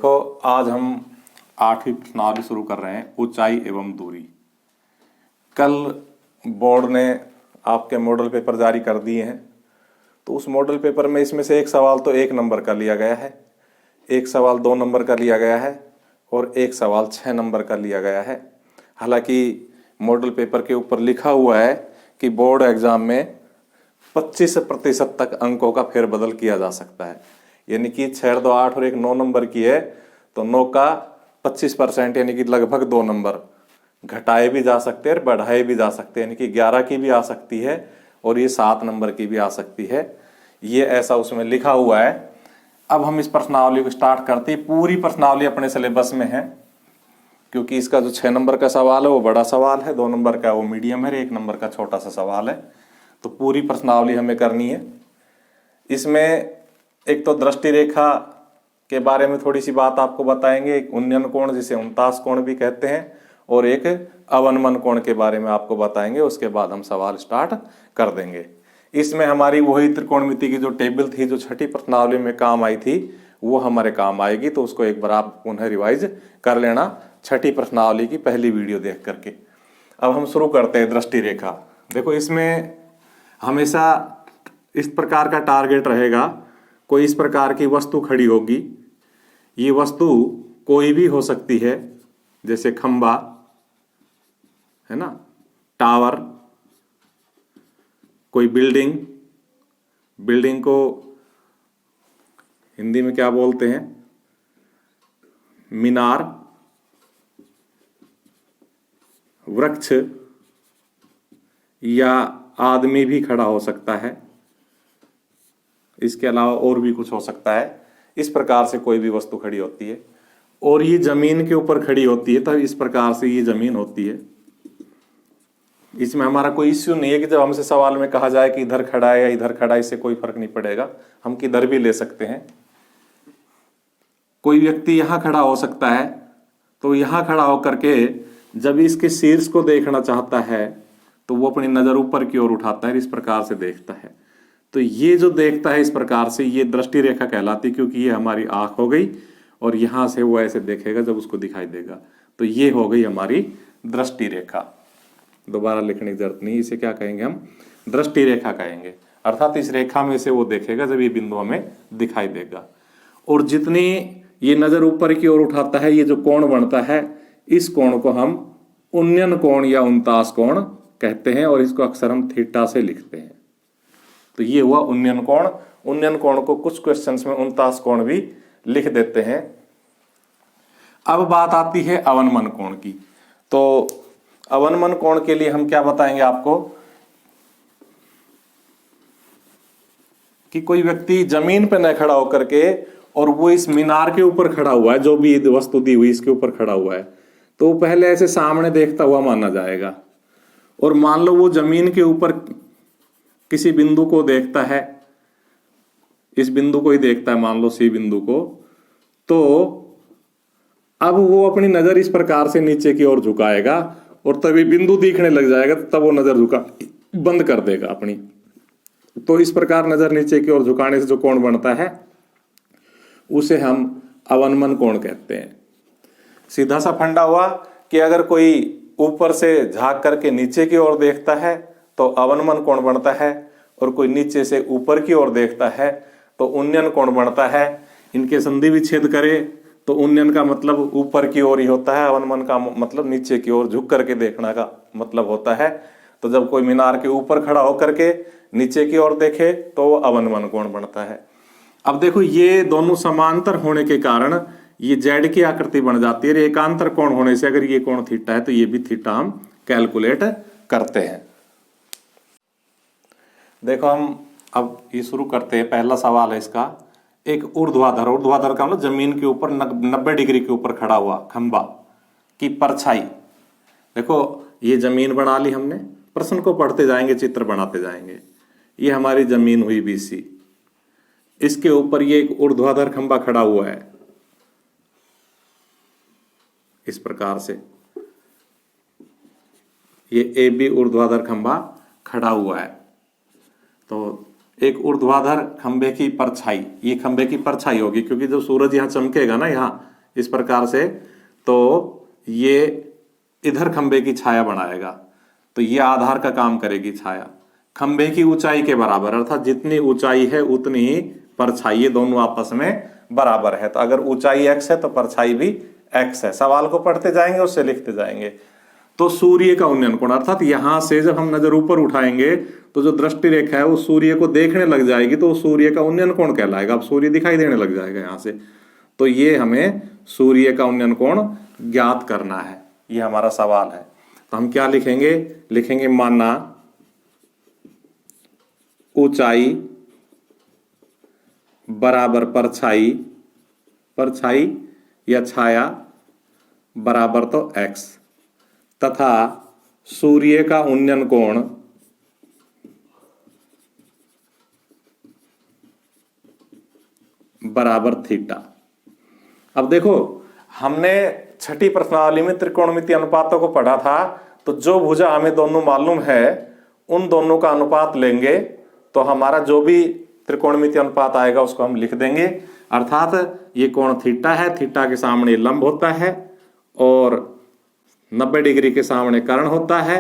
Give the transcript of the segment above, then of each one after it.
देखो, आज हम 8वीं प्रश्नावली शुरू कर रहे हैं, ऊंचाई एवं दूरी। कल बोर्ड ने आपके मॉडल पेपर जारी कर दिए हैं, तो उस मॉडल पेपर में इसमें से एक सवाल तो 1 नंबर का लिया गया है, एक सवाल 2 नंबर का लिया गया है और एक सवाल 6 नंबर का लिया गया है। हालांकि मॉडल पेपर के ऊपर लिखा हुआ है कि बोर्ड एग्जाम में 25% तक अंकों का फेरबदल किया जा सकता है, यानी कि 6, 2, 8 और एक 9 नंबर की है तो 9 का 25% यानी कि लगभग 2 नंबर घटाए भी जा सकते हैं और बढ़ाए भी जा सकते हैं, यानी कि 11 की भी आ सकती है और ये 7 नंबर की भी आ सकती है। ये ऐसा उसमें लिखा हुआ है। अब हम इस प्रश्नावली को स्टार्ट करते हैं। पूरी प्रश्नावली अपने सिलेबस में है, क्योंकि इसका जो 6 नंबर का सवाल है वो बड़ा सवाल है, 2 नंबर का वो मीडियम है, 1 नंबर का छोटा सा सवाल है। तो पूरी प्रश्नावली हमें करनी है। इसमें एक तो दृष्टि रेखा के बारे में थोड़ी सी बात आपको बताएंगे, एक उन्नयन कोण जिसे 49 कोण भी कहते हैं, और एक अवनमन कोण के बारे में आपको बताएंगे। उसके बाद हम सवाल स्टार्ट कर देंगे। इसमें हमारी वही त्रिकोणमिति की जो टेबल थी जो 6ठी प्रश्नावली में काम आई थी वो हमारे काम आएगी, तो उसको एक बार आप पुनः रिवाइज कर लेना 6ठी प्रश्नावली की पहली वीडियो देख करके। अब हम शुरू करते हैं दृष्टि रेखा। देखो, इसमें हमेशा इस प्रकार का टारगेट रहेगा। कोई इस प्रकार की वस्तु खड़ी होगी, ये वस्तु कोई भी हो सकती है, जैसे खंबा है ना, टावर, कोई बिल्डिंग। बिल्डिंग को हिंदी में क्या बोलते हैं? मीनार, वृक्ष या आदमी भी खड़ा हो सकता है। इसके अलावा और भी कुछ हो सकता है। इस प्रकार से कोई भी वस्तु खड़ी होती है और ये जमीन के ऊपर खड़ी होती है, तब इस प्रकार से ये जमीन होती है। इसमें हमारा कोई इश्यू नहीं है कि जब हमसे सवाल में कहा जाए कि इधर खड़ा है या इधर खड़ा है, इससे कोई फर्क नहीं पड़ेगा, हम किधर भी ले सकते हैं। कोई व्यक्ति यहां खड़ा हो सकता है, तो यहां खड़ा होकर के जब इसके शीर्ष को देखना चाहता है तो वो अपनी नजर ऊपर की ओर उठाता है, इस प्रकार से देखता है। तो ये जो देखता है इस प्रकार से, ये दृष्टि रेखा कहलाती है, क्योंकि ये हमारी आंख हो गई और यहां से वो ऐसे देखेगा जब उसको दिखाई देगा, तो ये हो गई हमारी दृष्टि रेखा। दोबारा लिखने की जरूरत नहीं, इसे क्या कहेंगे हम? दृष्टि रेखा कहेंगे। अर्थात इस रेखा में से वो देखेगा जब ये बिंदु हमें दिखाई देगा। और जितनी ये नजर ऊपर की ओर उठाता है, ये जो कोण बनता है, इस कोण को हम उन्नयन कोण या 49 कोण कहते हैं और इसको अक्सर हम थीटा से लिखते हैं। तो ये हुआ उन्नयन कोण। उन्नयन कोण को कुछ क्वेश्चंस में 49 कोण भी लिख देते हैं। अब बात आती है अवनमन कोण की। तो अवनमन कोण के लिए हम क्या बताएंगे आपको कि कोई व्यक्ति जमीन पे न खड़ा होकर के और वो इस मीनार के ऊपर खड़ा हुआ है, जो भी वस्तु दी हुई इसके ऊपर खड़ा हुआ है, तो वो पहले ऐसे सामने देखता हुआ माना जाएगा। और मान लो वो जमीन के ऊपर किसी बिंदु को देखता है, इस बिंदु को ही देखता है, मान लो सी बिंदु को, तो अब वो अपनी नजर इस प्रकार से नीचे की ओर झुकाएगा और तभी बिंदु दिखने लग जाएगा, तब वो नजर झुका बंद कर देगा अपनी। तो इस प्रकार नजर नीचे की ओर झुकाने से जो कोण बनता है उसे हम अवनमन कोण कहते हैं। सीधा सा फंडा हुआ कि अगर कोई ऊपर से झांक करके नीचे की ओर देखता है तो अवनमन कोण बनता है, और कोई नीचे से ऊपर की ओर देखता है तो उन्नयन कोण बनता है। इनके संधि विच्छेद करे तो उन्नयन का मतलब ऊपर की ओर ही होता है, अवनमन का मतलब नीचे की ओर झुक करके देखना का मतलब होता है। तो जब कोई मीनार के ऊपर खड़ा होकर के नीचे की ओर देखे तो वो अवनमन कोण बनता है। अब देखो, ये दोनों समांतर होने के कारण ये जेड की आकृति बन जाती है। एकांतर कोण होने से अगर ये कोण थीटा है तो ये भी थीटा हम कैलकुलेट करते हैं। देखो, हम अब ये शुरू करते हैं। पहला सवाल है इसका, एक ऊर्ध्वाधर, ऊर्ध्वाधर का मतलब जमीन के ऊपर 90 डिग्री के ऊपर खड़ा हुआ खंबा की परछाई। देखो, ये जमीन बना ली हमने, प्रश्न को पढ़ते जाएंगे, चित्र बनाते जाएंगे। ये हमारी जमीन हुई बीसी, इसके ऊपर ये एक ऊर्ध्वाधर खंबा खड़ा हुआ है इस प्रकार से। ये ए बी ऊर्ध्वाधर खंबा खड़ा हुआ है। तो एक ऊर्ध्वाधर खंबे की परछाई, ये खंबे की परछाई होगी, क्योंकि जब सूरज यहाँ चमकेगा ना, यहाँ इस प्रकार से, तो ये इधर खंबे की छाया बनाएगा, तो ये आधार का काम करेगी छाया खंबे की ऊंचाई के बराबर, अर्थात जितनी ऊंचाई है उतनी ही परछाई, ये दोनों आपस में बराबर है। तो अगर ऊंचाई x है तो परछाई भी x है। सवाल को पढ़ते जाएंगे, उससे लिखते जाएंगे। तो सूर्य का उन्नयन कोण, अर्थात यहां से जब हम नजर ऊपर उठाएंगे तो जो दृष्टि रेखा है वो सूर्य को देखने लग जाएगी, तो सूर्य का उन्नयन कोण कहलाएगा। अब सूर्य दिखाई देने लग जाएगा यहां से, तो ये हमें सूर्य का उन्नयन कोण ज्ञात करना है, ये हमारा सवाल है। तो हम क्या लिखेंगे, लिखेंगे माना ऊंचाई बराबर परछाई, परछाई या छाया बराबर तो x, तथा सूर्य का उन्नयन कोण बराबर थीटा। अब देखो, हमने छठी प्रश्नावली में त्रिकोणमितीय अनुपातों को पढ़ा था, तो जो भुजा हमें दोनों मालूम है उन दोनों का अनुपात लेंगे तो हमारा जो भी त्रिकोणमितीय अनुपात आएगा उसको हम लिख देंगे। अर्थात ये कोण थीटा है, थीटा के सामने लंब होता है और 90 डिग्री के सामने कर्ण होता है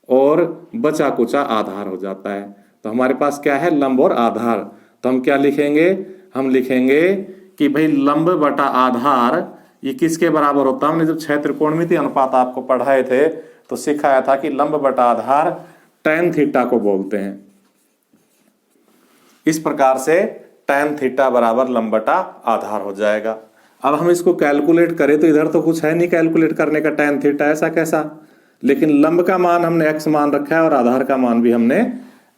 और बचा कुचा आधार हो जाता है। तो हमारे पास क्या है, लंब और आधार। तो हम क्या लिखेंगे, हम लिखेंगे कि भाई लंब बटा आधार ये किसके बराबर होता है। हमने जब 6 त्रिकोणमितीय अनुपात आपको पढ़ाए थे तो सिखाया था कि लंब बटा आधार tan थीटा को बोलते हैं। इस प्रकार से tan थीटा बराबर लंब बटा आधार हो जाएगा। अब हम इसको कैलकुलेट करें तो इधर तो कुछ है नहीं कैलकुलेट करने का, tan थीटा ऐसा कैसा, लेकिन लंब का मान हमने x मान रखा है और आधार का मान भी हमने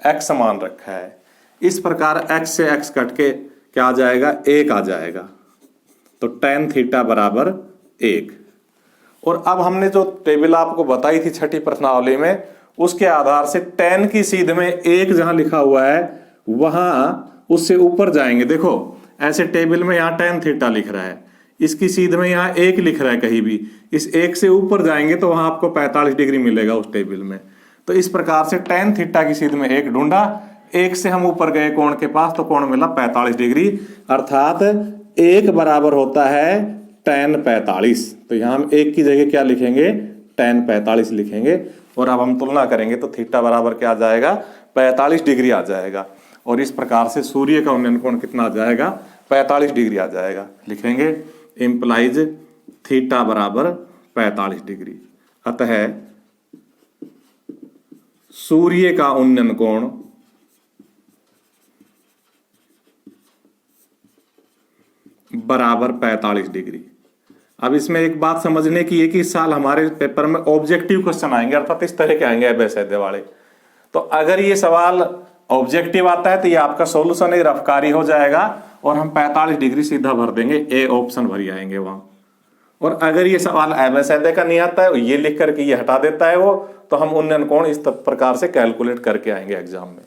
x मान रखा है। इस प्रकार x से x कट के क्या आ जाएगा, 1 आ जाएगा। तो tan थीटा बराबर 1। और अब हमने जो टेबल आपको बताई थी छठी प्रश्नावली में, उसके आधार से tan की सीध में 1 जहां लिखा हुआ है वहां उससे ऊपर जाएंगे। देखो ऐसे टेबल में यहाँ tan थीटा लिख रहा है, इसकी सीध में यहाँ 1 लिख रहा है, कहीं भी इस 1 से ऊपर जाएंगे तो वहां आपको 45 डिग्री मिलेगा उस टेबल में। तो इस प्रकार से tan थीटा की सीध में 1 ढूंढा, 1 से हम ऊपर गए कोण के पास तो कोण मिला 45 डिग्री, अर्थात 1 बराबर होता है tan 45। तो यहाँ हम 1 की जगह क्या लिखेंगे, tan 45 लिखेंगे। और अब हम तुलना करेंगे तो थीटा बराबर क्या आ जाएगा, 45 डिग्री आ जाएगा। और इस प्रकार से सूर्य का उन्नयन कोण कितना आ जाएगा, 45 डिग्री आ जाएगा। लिखेंगे इंप्लाइज थीटा बराबर 45 डिग्री। अतः सूर्य का उन्नयन कोण बराबर 45 डिग्री। अब इसमें एक बात समझने की है कि इस साल हमारे पेपर में ऑब्जेक्टिव क्वेश्चन आएंगे, अर्थात इस तरह के आएंगे अवैध वाले। तो अगर ये सवाल ऑब्जेक्टिव आता है तो ये आपका सॉल्यूशन एक रफकारी हो जाएगा और हम 45 डिग्री सीधा भर देंगे, ए ऑप्शन भर आएंगे वहां। और अगर ये सवाल अवैध का नहीं आता है, ये लिख करके ये हटा देता है वो, तो हम उन्नयन कोण इस प्रकार से कैलकुलेट करके आएंगे एग्जाम में।